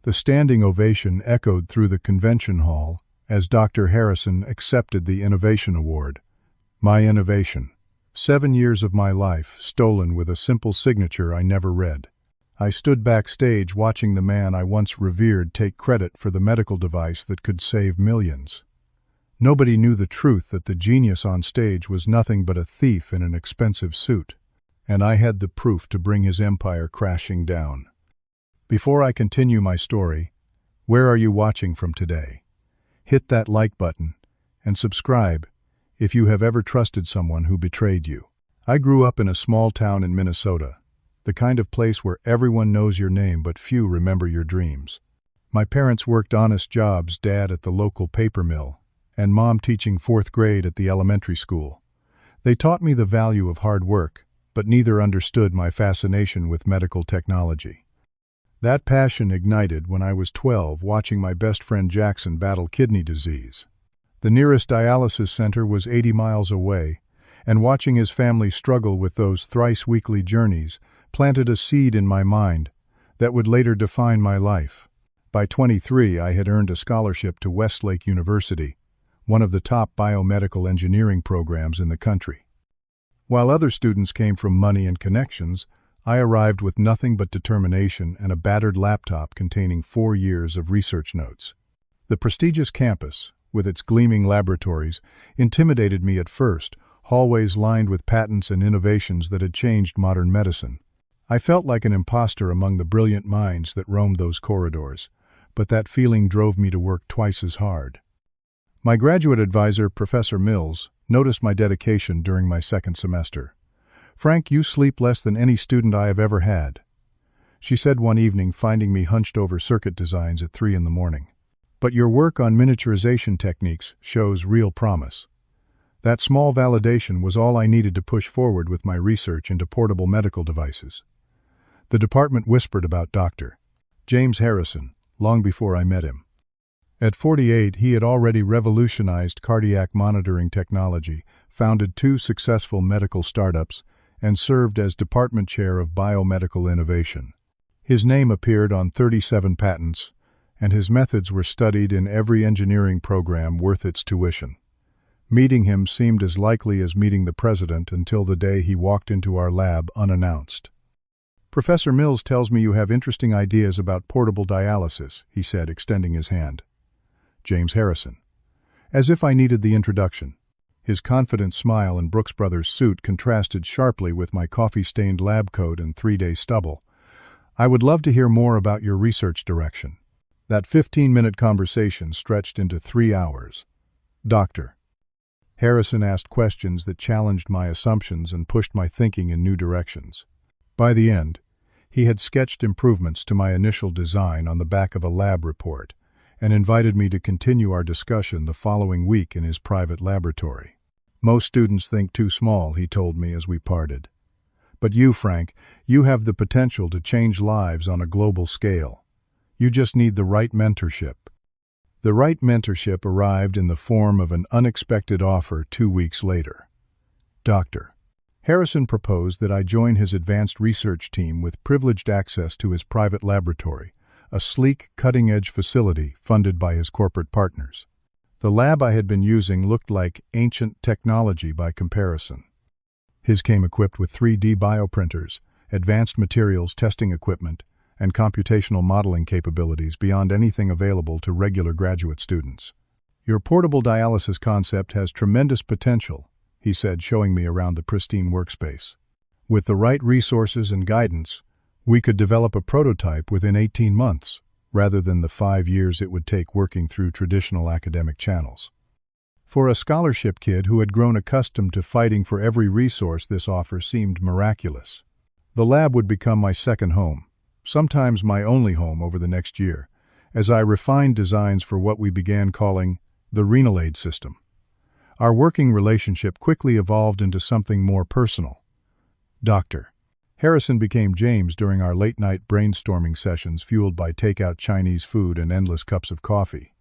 The standing ovation echoed through the convention hall as Dr. Harrison accepted the Innovation Award. My innovation. 7 years of my life stolen with a simple signature I never read. I stood backstage watching the man I once revered take credit for the medical device that could save millions. Nobody knew the truth that the genius on stage was nothing but a thief in an expensive suit, and I had the proof to bring his empire crashing down. Before I continue my story, where are you watching from today? Hit that like button and subscribe if you have ever trusted someone who betrayed you. I grew up in a small town in Minnesota, the kind of place where everyone knows your name but few remember your dreams. My parents worked honest jobs, Dad at the local paper mill, and Mom teaching 4th grade at the elementary school. They taught me the value of hard work, but neither understood my fascination with medical technology. That passion ignited when I was 12, watching my best friend Jackson battle kidney disease. The nearest dialysis center was 80 miles away, and watching his family struggle with those thrice-weekly journeys planted a seed in my mind that would later define my life. By 23, I had earned a scholarship to Westlake University, one of the top biomedical engineering programs in the country. While other students came from money and connections, I arrived with nothing but determination and a battered laptop containing 4 years of research notes. The prestigious campus, with its gleaming laboratories, intimidated me at first, hallways lined with patents and innovations that had changed modern medicine. I felt like an imposter among the brilliant minds that roamed those corridors, but that feeling drove me to work twice as hard. My graduate advisor, Professor Mills, noticed my dedication during my 2nd semester. "Frank, you sleep less than any student I have ever had," she said one evening, finding me hunched over circuit designs at 3 in the morning. "But your work on miniaturization techniques shows real promise." That small validation was all I needed to push forward with my research into portable medical devices. The department whispered about Dr. James Harrison long before I met him. At 48, he had already revolutionized cardiac monitoring technology, founded 2 successful medical startups, and served as department chair of biomedical innovation. His name appeared on 37 patents, and his methods were studied in every engineering program worth its tuition. Meeting him seemed as likely as meeting the president until the day he walked into our lab unannounced. "Professor Mills tells me you have interesting ideas about portable dialysis," he said, extending his hand. James Harrison. As if I needed the introduction. His confident smile and Brooks Brothers suit contrasted sharply with my coffee-stained lab coat and 3-day stubble. "I would love to hear more about your research direction." That 15-minute conversation stretched into 3 hours. Dr. Harrison asked questions that challenged my assumptions and pushed my thinking in new directions. By the end, he had sketched improvements to my initial design on the back of a lab report and invited me to continue our discussion the following week in his private laboratory. "Most students think too small," he told me as we parted. "But you, Frank, you have the potential to change lives on a global scale. You just need the right mentorship." The right mentorship arrived in the form of an unexpected offer 2 weeks later. Dr. Harrison proposed that I join his advanced research team with privileged access to his private laboratory, a sleek, cutting-edge facility funded by his corporate partners. The lab I had been using looked like ancient technology by comparison. His came equipped with 3D bioprinters, advanced materials testing equipment, and computational modeling capabilities beyond anything available to regular graduate students. "Your portable dialysis concept has tremendous potential," he said, showing me around the pristine workspace. "With the right resources and guidance, we could develop a prototype within 18 months, rather than the 5 years it would take working through traditional academic channels." For a scholarship kid who had grown accustomed to fighting for every resource, this offer seemed miraculous. The lab would become my second home, sometimes my only home over the next year, as I refined designs for what we began calling the renal aid system. Our working relationship quickly evolved into something more personal. Dr. Harrison became James during our late-night brainstorming sessions fueled by takeout Chinese food and endless cups of coffee.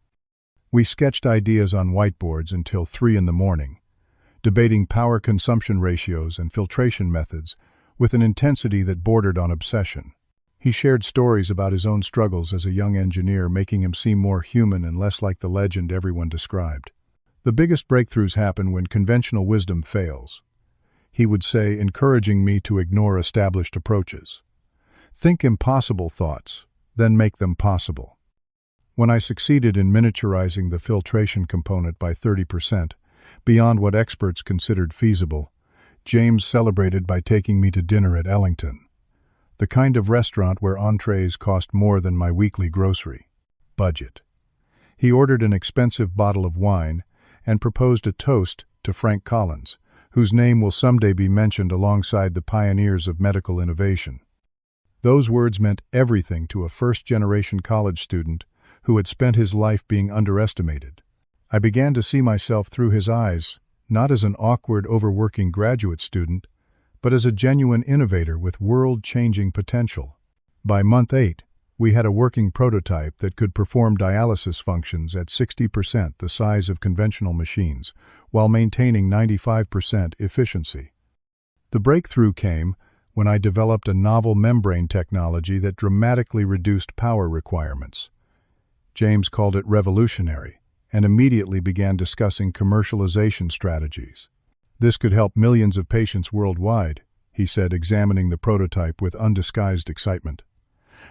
We sketched ideas on whiteboards until 3 in the morning, debating power consumption ratios and filtration methods with an intensity that bordered on obsession. He shared stories about his own struggles as a young engineer, making him seem more human and less like the legend everyone described. The biggest breakthroughs happen when conventional wisdom fails, he would say, encouraging me to ignore established approaches. Think impossible thoughts, then make them possible. When I succeeded in miniaturizing the filtration component by 30%, beyond what experts considered feasible, James celebrated by taking me to dinner at Ellington, the kind of restaurant where entrees cost more than my weekly grocery budget. He ordered an expensive bottle of wine and proposed a toast to Frank Collins, whose name will someday be mentioned alongside the pioneers of medical innovation. Those words meant everything to a first-generation college student who had spent his life being underestimated. I began to see myself through his eyes, not as an awkward, overworking graduate student, but as a genuine innovator with world-changing potential. By month 8, we had a working prototype that could perform dialysis functions at 60% the size of conventional machines, while maintaining 95% efficiency. The breakthrough came when I developed a novel membrane technology that dramatically reduced power requirements. James called it revolutionary, and immediately began discussing commercialization strategies. This could help millions of patients worldwide, he said, examining the prototype with undisguised excitement,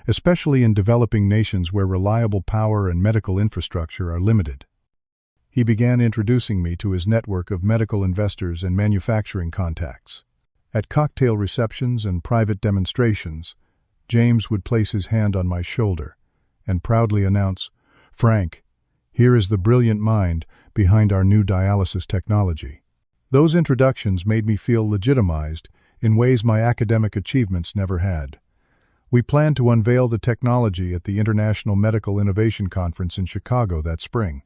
especially in developing nations where reliable power and medical infrastructure are limited. He began introducing me to his network of medical investors and manufacturing contacts. At cocktail receptions and private demonstrations, James would place his hand on my shoulder and proudly announce, "Frank, here is the brilliant mind behind our new dialysis technology." Those introductions made me feel legitimized in ways my academic achievements never had. We planned to unveil the technology at the International Medical Innovation Conference in Chicago that spring.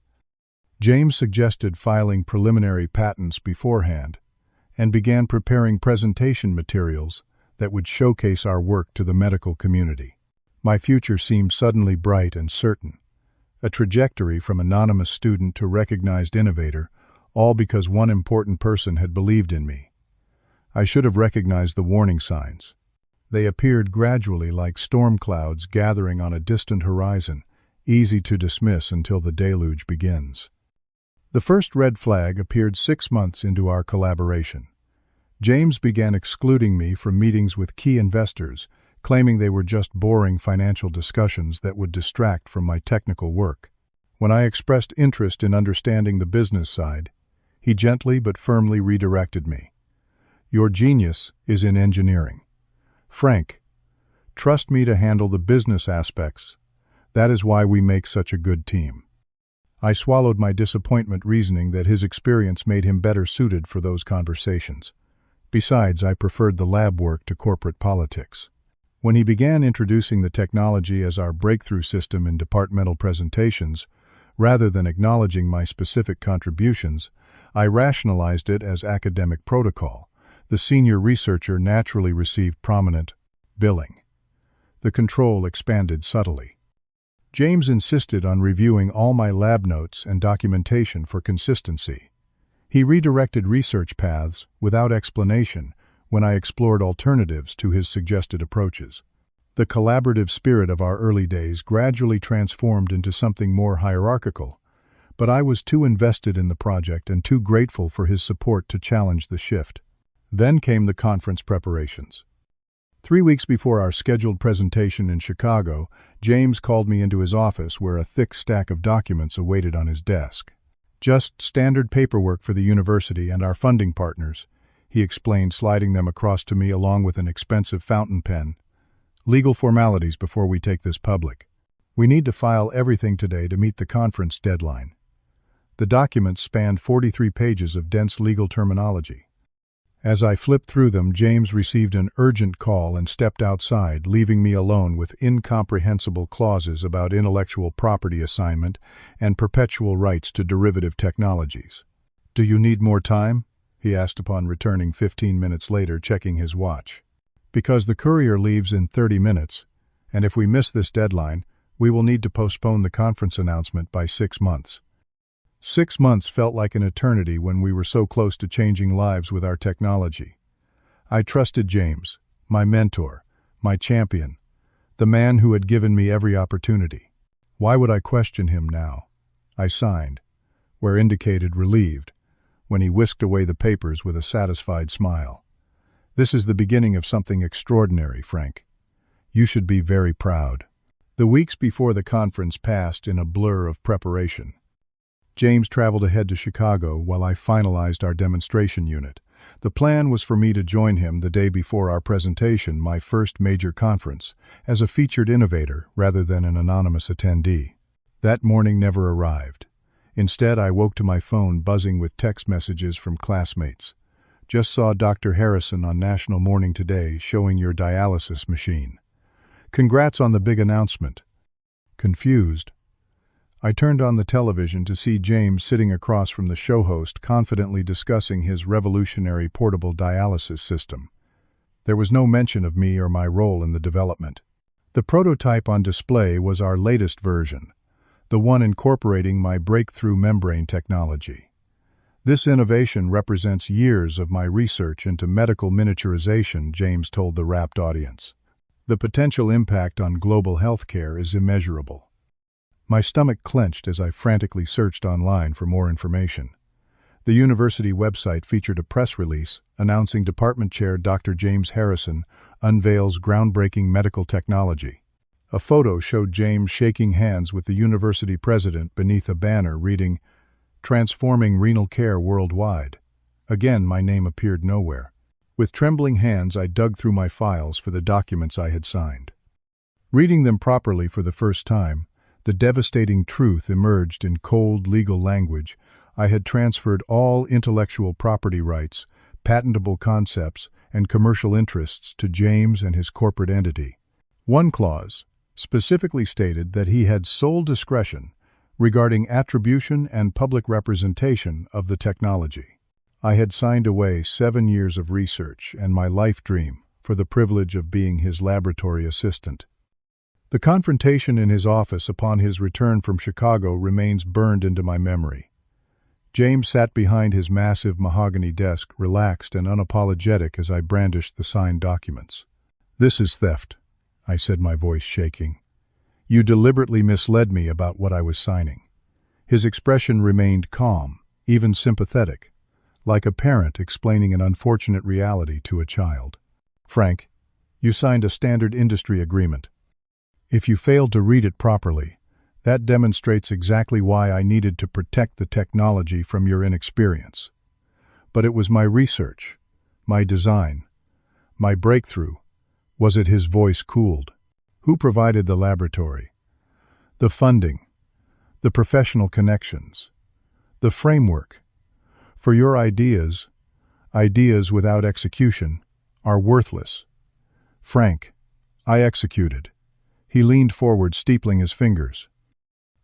James suggested filing preliminary patents beforehand and began preparing presentation materials that would showcase our work to the medical community. My future seemed suddenly bright and certain, a trajectory from anonymous student to recognized innovator, all because one important person had believed in me. I should have recognized the warning signs. They appeared gradually like storm clouds gathering on a distant horizon, easy to dismiss until the deluge begins. The first red flag appeared 6 months into our collaboration. James began excluding me from meetings with key investors, claiming they were just boring financial discussions that would distract from my technical work. When I expressed interest in understanding the business side, he gently but firmly redirected me. "Your genius is in engineering. Frank, trust me to handle the business aspects. That is why we make such a good team." I swallowed my disappointment, reasoning that his experience made him better suited for those conversations. Besides, I preferred the lab work to corporate politics. When he began introducing the technology as our breakthrough system in departmental presentations, rather than acknowledging my specific contributions, I rationalized it as academic protocol. The senior researcher naturally received prominent billing. The control expanded subtly. James insisted on reviewing all my lab notes and documentation for consistency. He redirected research paths without explanation when I explored alternatives to his suggested approaches. The collaborative spirit of our early days gradually transformed into something more hierarchical, but I was too invested in the project and too grateful for his support to challenge the shift. Then came the conference preparations. 3 weeks before our scheduled presentation in Chicago, James called me into his office where a thick stack of documents awaited on his desk. "Just standard paperwork for the university and our funding partners," he explained, sliding them across to me along with an expensive fountain pen. "Legal formalities before we take this public. We need to file everything today to meet the conference deadline." The documents spanned 43 pages of dense legal terminology. As I flipped through them, James received an urgent call and stepped outside, leaving me alone with incomprehensible clauses about intellectual property assignment and perpetual rights to derivative technologies. "Do you need more time?" he asked upon returning 15 minutes later, checking his watch. "Because the courier leaves in 30 minutes, and if we miss this deadline, we will need to postpone the conference announcement by 6 months. 6 months felt like an eternity when we were so close to changing lives with our technology. I trusted James, my mentor, my champion, The man who had given me every opportunity. Why would I question him now? I signed, where indicated relieved, when he whisked away the papers with a satisfied smile. This is the beginning of something extraordinary, Frank. You should be very proud. The weeks before the conference passed in a blur of preparation. James traveled ahead to Chicago while I finalized our demonstration unit. The plan was for me to join him the day before our presentation, my first major conference, as a featured innovator rather than an anonymous attendee. That morning never arrived. Instead, I woke to my phone buzzing with text messages from classmates. Just saw Dr. Harrison on National Morning Today showing your dialysis machine. Congrats on the big announcement. Confused, I turned on the television to see James sitting across from the show host confidently discussing his revolutionary portable dialysis system. There was no mention of me or my role in the development. The prototype on display was our latest version, the one incorporating my breakthrough membrane technology. This innovation represents years of my research into medical miniaturization, James told the rapt audience. The potential impact on global healthcare is immeasurable. My stomach clenched as I frantically searched online for more information. The university website featured a press release announcing Department Chair Dr. James Harrison unveils groundbreaking medical technology. A photo showed James shaking hands with the university president beneath a banner reading, "Transforming Renal Care Worldwide." Again, my name appeared nowhere. With trembling hands, I dug through my files for the documents I had signed. Reading them properly for the first time, the devastating truth emerged in cold legal language. I had transferred all intellectual property rights, patentable concepts, and commercial interests to James and his corporate entity. One clause specifically stated that he had sole discretion regarding attribution and public representation of the technology. I had signed away 7 years of research and my life dream for the privilege of being his laboratory assistant. The confrontation in his office upon his return from Chicago remains burned into my memory. James sat behind his massive mahogany desk, relaxed and unapologetic as I brandished the signed documents. "This is theft," I said, my voice shaking. "You deliberately misled me about what I was signing." His expression remained calm, even sympathetic, like a parent explaining an unfortunate reality to a child. "Frank, you signed a standard industry agreement. If you failed to read it properly, that demonstrates exactly why I needed to protect the technology from your inexperience. But it was my research, my design, my breakthrough." Was it? His voice cooled. "Who provided the laboratory? The funding, the professional connections, the framework? For your ideas without execution are worthless. Frank, I executed." He leaned forward, steepling his fingers.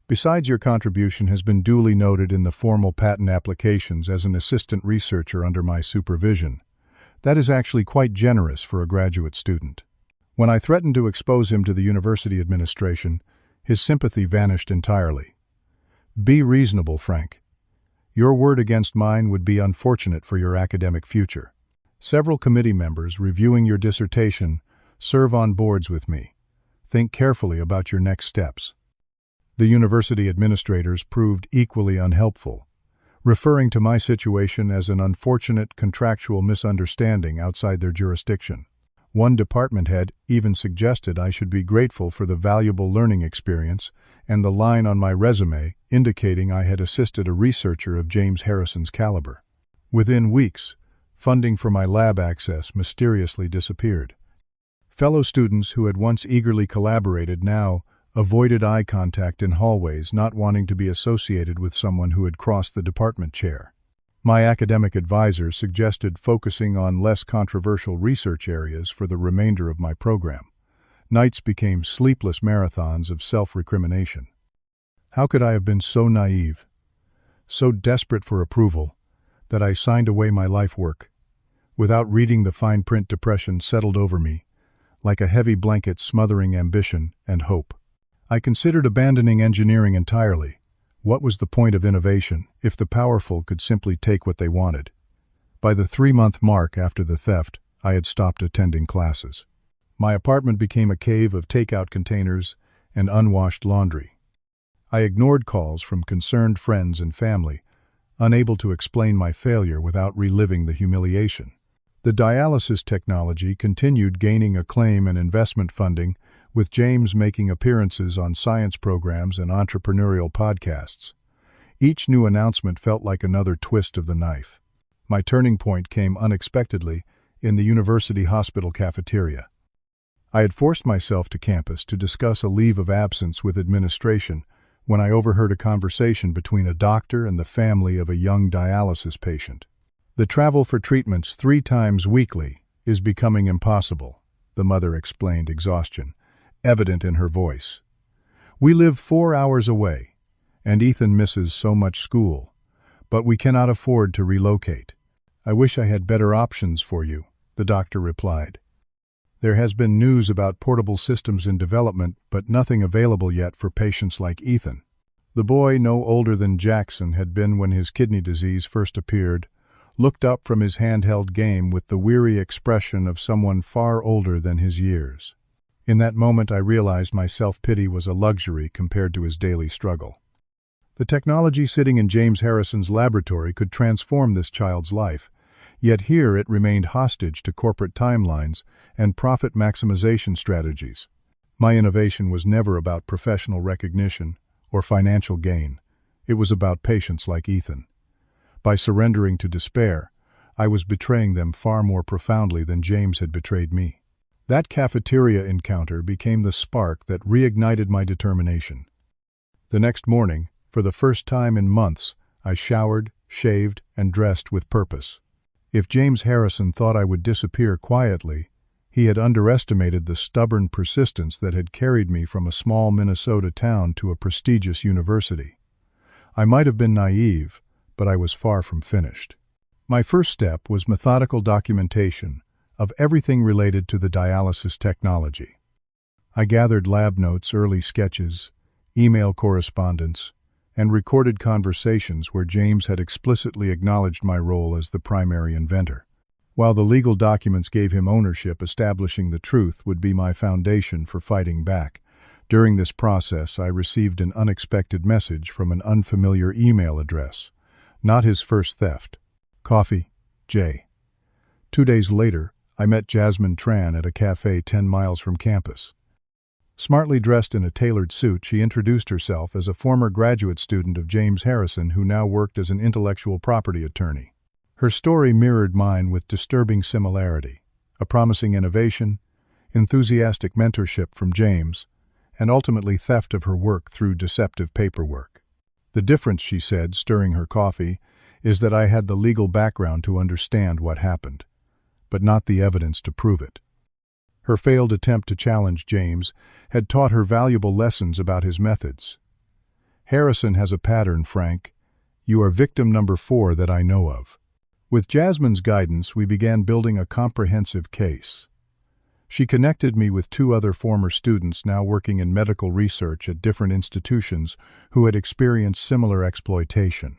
"Besides, your contribution has been duly noted in the formal patent applications as an assistant researcher under my supervision. That is actually quite generous for a graduate student." When I threatened to expose him to the university administration, his sympathy vanished entirely. "Be reasonable, Frank. Your word against mine would be unfortunate for your academic future. Several committee members reviewing your dissertation serve on boards with me. Think carefully about your next steps." The university administrators proved equally unhelpful, referring to my situation as an unfortunate contractual misunderstanding outside their jurisdiction. One department head even suggested I should be grateful for the valuable learning experience and the line on my resume indicating I had assisted a researcher of James Harrison's caliber. Within weeks, funding for my lab access mysteriously disappeared. Fellow students who had once eagerly collaborated now avoided eye contact in hallways, not wanting to be associated with someone who had crossed the department chair. My academic advisor suggested focusing on less controversial research areas for the remainder of my program. Nights became sleepless marathons of self-recrimination. How could I have been so naive, so desperate for approval, that I signed away my life work? Without reading the fine print, depression settled over me, like a heavy blanket smothering ambition and hope. I considered abandoning engineering entirely. What was the point of innovation if the powerful could simply take what they wanted? By the 3-month mark after the theft, I had stopped attending classes. My apartment became a cave of takeout containers and unwashed laundry. I ignored calls from concerned friends and family, unable to explain my failure without reliving the humiliation. The dialysis technology continued gaining acclaim and investment funding, with James making appearances on science programs and entrepreneurial podcasts. Each new announcement felt like another twist of the knife. My turning point came unexpectedly in the university hospital cafeteria. I had forced myself to campus to discuss a leave of absence with administration when I overheard a conversation between a doctor and the family of a young dialysis patient. "The travel for treatments 3 times weekly is becoming impossible," the mother explained, exhaustion evident in her voice. "We live 4 hours away, and Ethan misses so much school, but we cannot afford to relocate." "I wish I had better options for you," the doctor replied. "There has been news about portable systems in development, but nothing available yet for patients like Ethan." The boy, no older than Jackson had been when his kidney disease first appeared, looked up from his handheld game with the weary expression of someone far older than his years. In that moment I realized my self-pity was a luxury compared to his daily struggle. The technology sitting in James Harrison's laboratory could transform this child's life, yet here it remained hostage to corporate timelines and profit maximization strategies. My innovation was never about professional recognition or financial gain. It was about patients like Ethan. By surrendering to despair, I was betraying them far more profoundly than James had betrayed me. That cafeteria encounter became the spark that reignited my determination. The next morning, for the first time in months, I showered, shaved, and dressed with purpose. If James Harrison thought I would disappear quietly, he had underestimated the stubborn persistence that had carried me from a small Minnesota town to a prestigious university. I might have been naive, but I was far from finished. My first step was methodical documentation of everything related to the dialysis technology. I gathered lab notes, early sketches, email correspondence, and recorded conversations where James had explicitly acknowledged my role as the primary inventor. While the legal documents gave him ownership, establishing the truth would be my foundation for fighting back. During this process, I received an unexpected message from an unfamiliar email address. Not his first theft. Coffee, J. 2 days later, I met Jasmine Tran at a cafe 10 miles from campus. Smartly dressed in a tailored suit, she introduced herself as a former graduate student of James Harrison who now worked as an intellectual property attorney. Her story mirrored mine with disturbing similarity: a promising innovation, enthusiastic mentorship from James, and ultimately theft of her work through deceptive paperwork. "The difference," she said, stirring her coffee, "is that I had the legal background to understand what happened, but not the evidence to prove it." Her failed attempt to challenge James had taught her valuable lessons about his methods. "Harrison has a pattern, Frank. You are victim number 4 that I know of." With Jasmine's guidance, we began building a comprehensive case. She connected me with 2 other former students now working in medical research at different institutions who had experienced similar exploitation.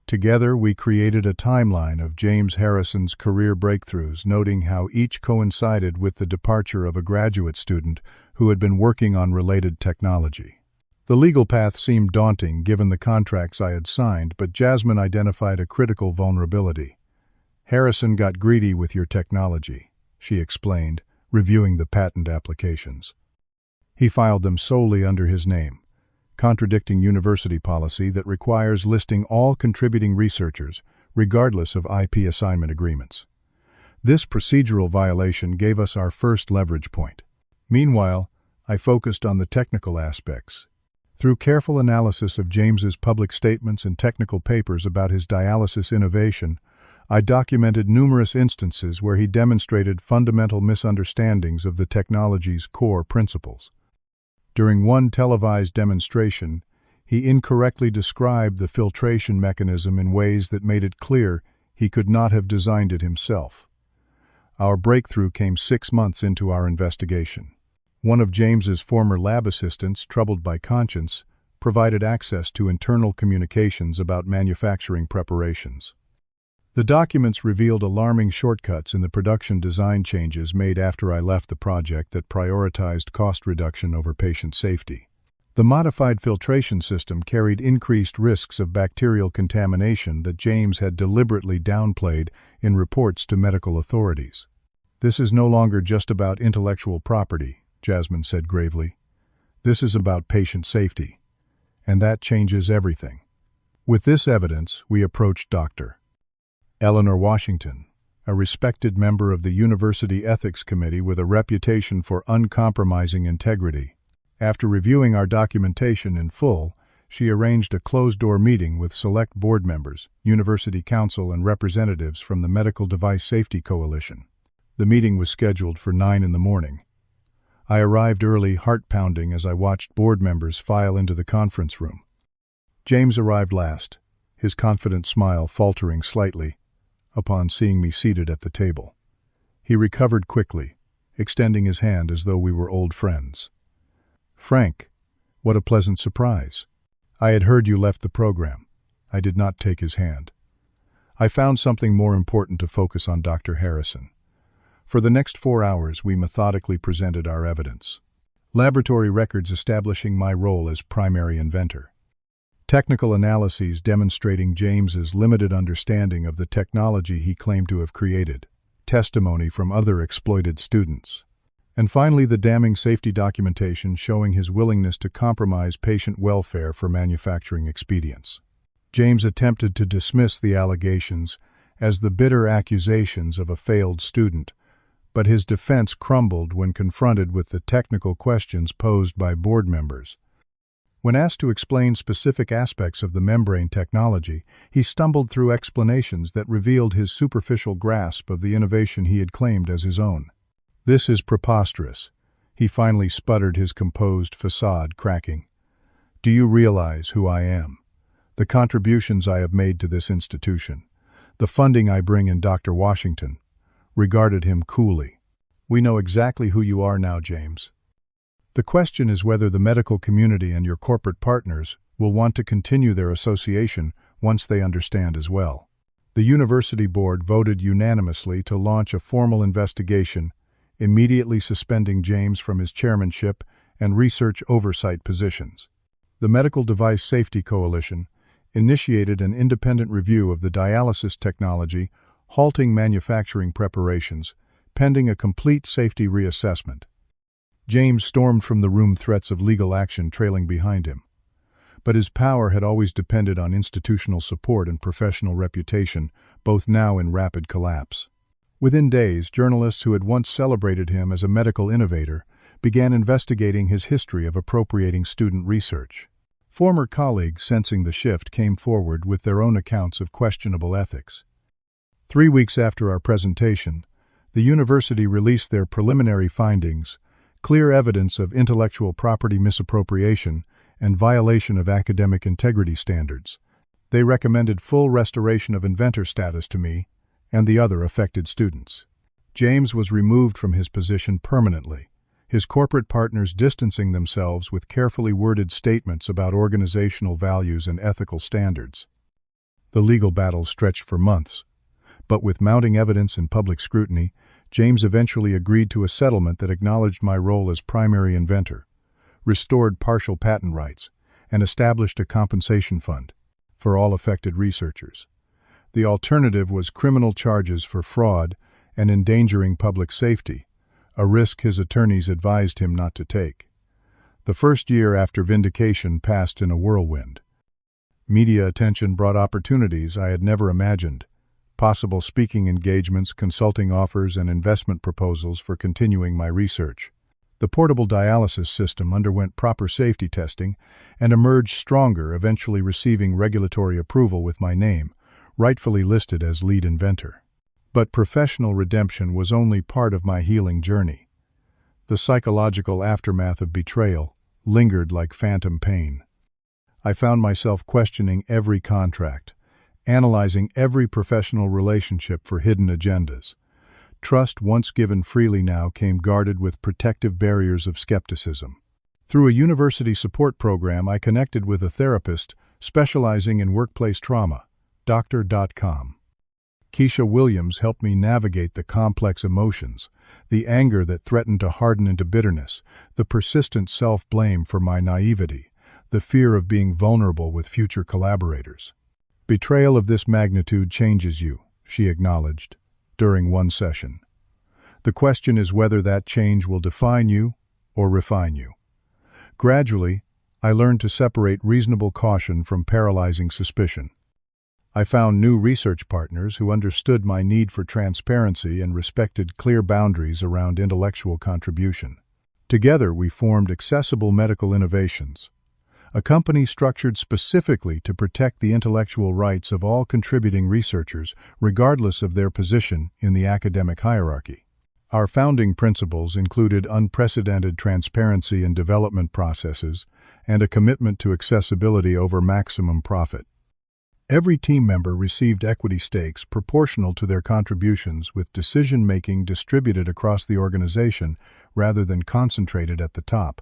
Together, we created a timeline of James Harrison's career breakthroughs, noting how each coincided with the departure of a graduate student who had been working on related technology. The legal path seemed daunting given the contracts I had signed, but Jasmine identified a critical vulnerability. "Harrison got greedy with your technology," she explained, reviewing the patent applications. "He filed them solely under his name, contradicting university policy that requires listing all contributing researchers, regardless of IP assignment agreements. This procedural violation gave us our first leverage point. Meanwhile, I focused on the technical aspects. Through careful analysis of James's public statements and technical papers about his dialysis innovation, I documented numerous instances where he demonstrated fundamental misunderstandings of the technology's core principles. During one televised demonstration, he incorrectly described the filtration mechanism in ways that made it clear he could not have designed it himself. Our breakthrough came 6 months into our investigation. One of James's former lab assistants, troubled by conscience, provided access to internal communications about manufacturing preparations. The documents revealed alarming shortcuts in the production design changes made after I left the project that prioritized cost reduction over patient safety. The modified filtration system carried increased risks of bacterial contamination that James had deliberately downplayed in reports to medical authorities. "This is no longer just about intellectual property," Jasmine said gravely. "This is about patient safety. And that changes everything." With this evidence, we approached Dr. Eleanor Washington, a respected member of the University Ethics Committee with a reputation for uncompromising integrity. After reviewing our documentation in full, she arranged a closed-door meeting with select board members, university council, and representatives from the Medical Device Safety Coalition. The meeting was scheduled for 9 in the morning. I arrived early, heart-pounding, as I watched board members file into the conference room. James arrived last, his confident smile faltering slightly upon seeing me seated at the table. He recovered quickly, extending his hand as though we were old friends. "Frank, what a pleasant surprise. I had heard you left the program." I did not take his hand. "I found something more important to focus on, Dr. Harrison." For the next 4 hours, we methodically presented our evidence. Laboratory records establishing my role as primary inventor. Technical analyses demonstrating James's limited understanding of the technology he claimed to have created. Testimony from other exploited students. And finally, the damning safety documentation showing his willingness to compromise patient welfare for manufacturing expedients. James attempted to dismiss the allegations as the bitter accusations of a failed student, but his defense crumbled when confronted with the technical questions posed by board members. When asked to explain specific aspects of the membrane technology, he stumbled through explanations that revealed his superficial grasp of the innovation he had claimed as his own. "This is preposterous," he finally sputtered, his composed facade cracking. "Do you realize who I am? The contributions I have made to this institution? The funding I bring in?" Dr. Washington regarded him coolly. "We know exactly who you are now, James. The question is whether the medical community and your corporate partners will want to continue their association once they understand as well." The university board voted unanimously to launch a formal investigation, immediately suspending James from his chairmanship and research oversight positions. The Medical Device Safety Coalition initiated an independent review of the dialysis technology, halting manufacturing preparations, pending a complete safety reassessment. James stormed from the room, threats of legal action trailing behind him. But his power had always depended on institutional support and professional reputation, both now in rapid collapse. Within days, journalists who had once celebrated him as a medical innovator began investigating his history of appropriating student research. Former colleagues, sensing the shift, came forward with their own accounts of questionable ethics. 3 weeks after our presentation, the university released their preliminary findings, clear evidence of intellectual property misappropriation and violation of academic integrity standards. They recommended full restoration of inventor status to me and the other affected students. James was removed from his position permanently, his corporate partners distancing themselves with carefully worded statements about organizational values and ethical standards. The legal battle stretched for months, but with mounting evidence and public scrutiny, James eventually agreed to a settlement that acknowledged my role as primary inventor, restored partial patent rights, and established a compensation fund for all affected researchers. The alternative was criminal charges for fraud and endangering public safety, a risk his attorneys advised him not to take. The first year after vindication passed in a whirlwind. Media attention brought opportunities I had never imagined, possible speaking engagements, consulting offers, and investment proposals for continuing my research. The portable dialysis system underwent proper safety testing and emerged stronger, eventually receiving regulatory approval with my name, rightfully listed as lead inventor. But professional redemption was only part of my healing journey. The psychological aftermath of betrayal lingered like phantom pain. I found myself questioning every contract, analyzing every professional relationship for hidden agendas. Trust, once given freely, now came guarded with protective barriers of skepticism. Through a university support program, I connected with a therapist specializing in workplace trauma, Dr.com. Keisha Williams helped me navigate the complex emotions, the anger that threatened to harden into bitterness, the persistent self-blame for my naivety, the fear of being vulnerable with future collaborators. Betrayal of this magnitude changes you, she acknowledged, during one session. The question is whether that change will define you or refine you. Gradually, I learned to separate reasonable caution from paralyzing suspicion. I found new research partners who understood my need for transparency and respected clear boundaries around intellectual contribution. Together, we formed Accessible Medical Innovations, a company structured specifically to protect the intellectual rights of all contributing researchers, regardless of their position in the academic hierarchy. Our founding principles included unprecedented transparency in development processes and a commitment to accessibility over maximum profit. Every team member received equity stakes proportional to their contributions, with decision-making distributed across the organization rather than concentrated at the top.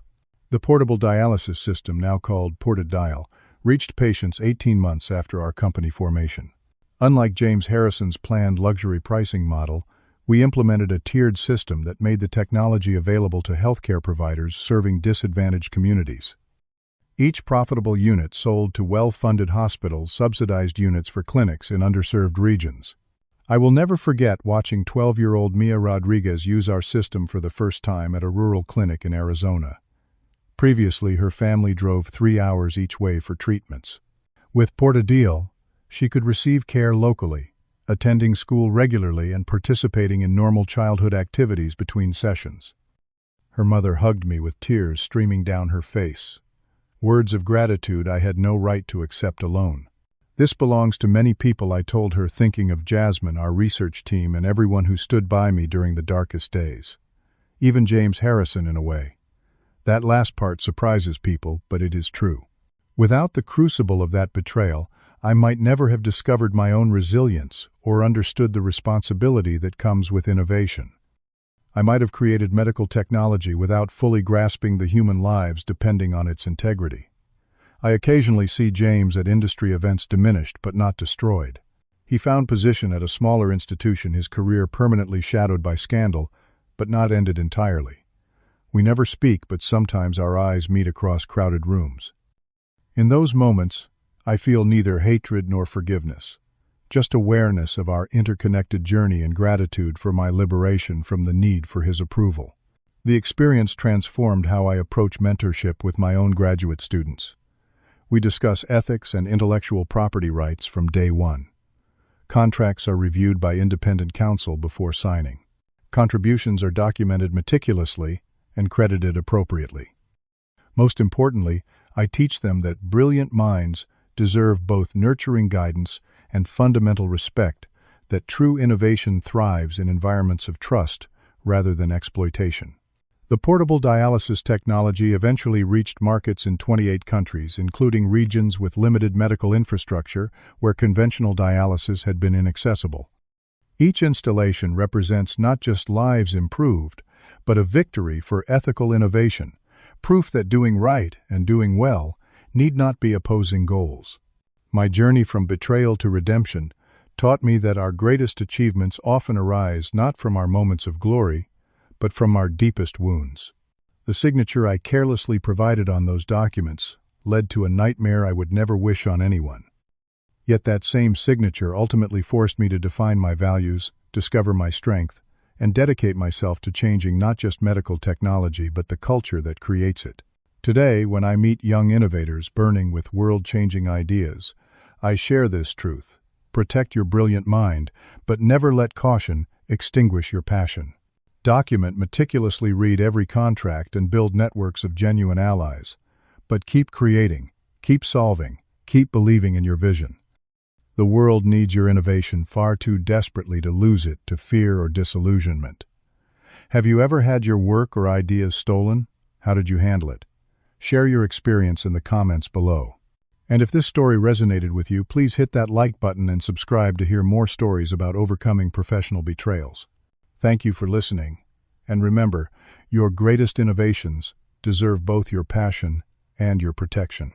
The portable dialysis system, now called PortaDial, reached patients 18 months after our company formation. Unlike James Harrison's planned luxury pricing model, we implemented a tiered system that made the technology available to healthcare providers serving disadvantaged communities. Each profitable unit sold to well-funded hospitals subsidized units for clinics in underserved regions. I will never forget watching 12-year-old Mia Rodriguez use our system for the first time at a rural clinic in Arizona. Previously, her family drove 3 hours each way for treatments. With PortaDial, she could receive care locally, attending school regularly and participating in normal childhood activities between sessions. Her mother hugged me with tears streaming down her face. Words of gratitude I had no right to accept alone. This belongs to many people, I told her, thinking of Jasmine, our research team, and everyone who stood by me during the darkest days. Even James Harrison, in a way. That last part surprises people, but it is true. Without the crucible of that betrayal, I might never have discovered my own resilience or understood the responsibility that comes with innovation. I might have created medical technology without fully grasping the human lives depending on its integrity. I occasionally see James at industry events diminished but not destroyed. He found position at a smaller institution, his career permanently shadowed by scandal, but not ended entirely. We never speak, but sometimes our eyes meet across crowded rooms. In those moments, I feel neither hatred nor forgiveness, just awareness of our interconnected journey and gratitude for my liberation from the need for his approval. The experience transformed how I approach mentorship with my own graduate students. We discuss ethics and intellectual property rights from day one. Contracts are reviewed by independent counsel before signing. Contributions are documented meticulously and credited appropriately. Most importantly, I teach them that brilliant minds deserve both nurturing guidance and fundamental respect, that true innovation thrives in environments of trust rather than exploitation. The portable dialysis technology eventually reached markets in 28 countries, including regions with limited medical infrastructure where conventional dialysis had been inaccessible. Each installation represents not just lives improved, but a victory for ethical innovation, proof that doing right and doing well need not be opposing goals. My journey from betrayal to redemption taught me that our greatest achievements often arise not from our moments of glory, but from our deepest wounds. The signature I carelessly provided on those documents led to a nightmare I would never wish on anyone. Yet that same signature ultimately forced me to define my values, discover my strength, and dedicate myself to changing not just medical technology but the culture that creates it. Today, when I meet young innovators burning with world-changing ideas, I share this truth. Protect your brilliant mind, but never let caution extinguish your passion. Document, meticulously read every contract, and build networks of genuine allies. But keep creating, keep solving, keep believing in your vision. The world needs your innovation far too desperately to lose it to fear or disillusionment. Have you ever had your work or ideas stolen? How did you handle it? Share your experience in the comments below. And if this story resonated with you, please hit that like button and subscribe to hear more stories about overcoming professional betrayals. Thank you for listening, and remember, your greatest innovations deserve both your passion and your protection.